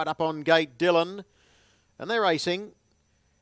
right up on gate Dylan. And they're racing.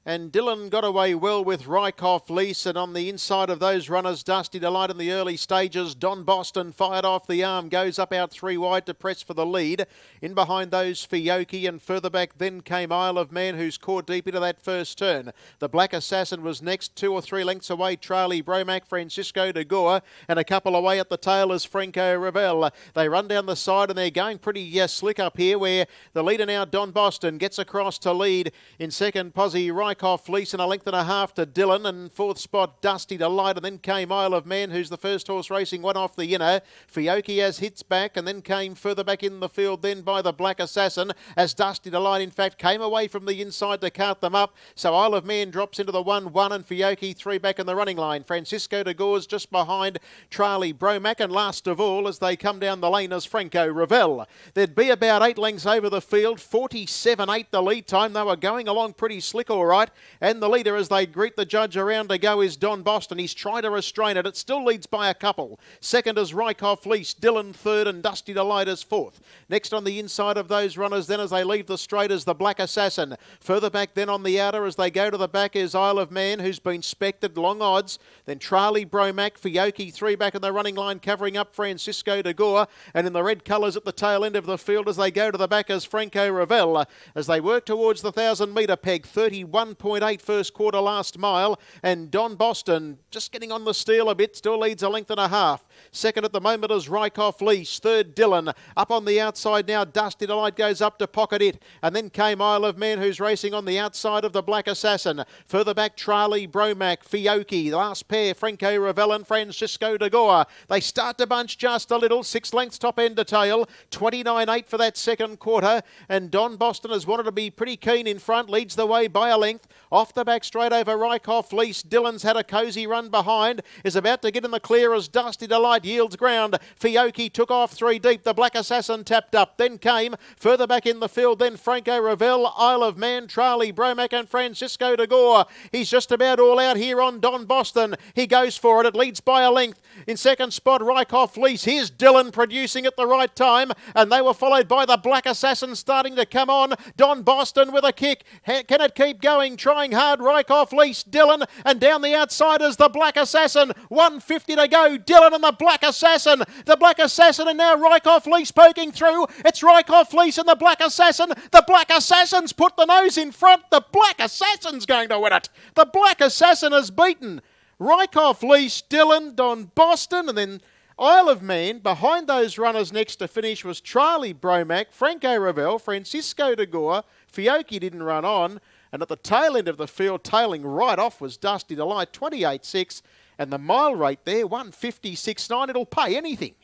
And Dylan got away well with Rykoff Lease, and on the inside of those runners, Dusty Delight in the early stages. Don Boston fired off the arm, goes up out 3 wide to press for the lead. In behind those, Fiocchi, and further back then came Isle of Man, who's caught deep into that first turn. The Black Assassin was next, 2 or 3 lengths away. Charlie Bromac, Francisco de Gore, and a couple away at the tail is Franco Ravel. They run down the side and they're going pretty slick up here, where the leader now, Don Boston, gets across to lead. In second, Posse Rykoff Lease, and a length and a half to Dylan, and fourth spot Dusty Delight, and then came Isle of Man, who's the first horse racing, one off the inner. Fiocchi has hits back, and then came further back in the field then by the Black Assassin, as Dusty Delight in fact came away from the inside to cart them up. So Isle of Man drops into the 1-1, and Fiocchi 3 back in the running line. Francisco de Gore's just behind Charlie Bromac, and last of all as they come down the lane is Franco Ravel. There'd be about 8 lengths over the field, 47.8 the lead time. They were going along pretty slick all right. And the leader, as they greet the judge around to go, is Don Boston. He's trying to restrain it. It still leads by a couple. Second is Rykoff Lease. Dylan third, and Dusty Delight is fourth. Next on the inside of those runners then as they leave the straight is the Black Assassin. Further back then on the outer as they go to the back is Isle of Man, who's been spected, long odds. Then Charlie Bromac, Fiocchi 3 back in the running line, covering up Francisco de Gore. And in the red colours at the tail end of the field as they go to the back is Franco Ravel. As they work towards the 1,000-metre peg, 31.8 first quarter last mile, and Don Boston just getting on the steel a bit, still leads a length and a half. Second at the moment is Rykoff Lease. Third, Dylan. Up on the outside now, Dusty Delight goes up to pocket it. And then came Isle of Man, who's racing on the outside of the Black Assassin. Further back, Charlie Bromac, Fiocchi. The last pair, Franco Ravel and Francisco de Gore. They start to bunch just a little. 6 lengths top end to tail. 29.8 for that second quarter. And Don Boston has wanted to be pretty keen in front. Leads the way by a length. Off the back straight over Rykoff Lease. Dylan's had a cosy run behind. Is about to get in the clear as Dusty Delight yields ground. Fiocchi took off 3 deep. The Black Assassin tapped up. Then came further back in the field. Then Franco Ravel, Isle of Man, Charlie Bromac and Francisco de Gore. He's just about all out here on Don Boston. He goes for it. It leads by a length. In second spot, Rykoff Lease. Here's Dylan producing at the right time. And they were followed by the Black Assassin starting to come on. Don Boston with a kick. Can it keep going? Trying hard. Rykoff Lease, Dylan, and down the outside is the Black Assassin. 150 to go. Dylan and the Black Assassin. The Black Assassin, and now Rykoff Lease poking through. It's Rykoff Lease and the Black Assassin. The Black Assassin's put the nose in front. The Black Assassin's going to win it. The Black Assassin has beaten Rykoff Lease, Dylan, Don Boston, and then Isle of Man. Behind those runners next to finish was Charlie Bromac, Franco Ravel, Francisco de Gore. Fiocchi didn't run on. And at the tail end of the field, tailing right off, was Dusty Delight, 28.6. And the mile rate there, 156.9. It'll pay anything.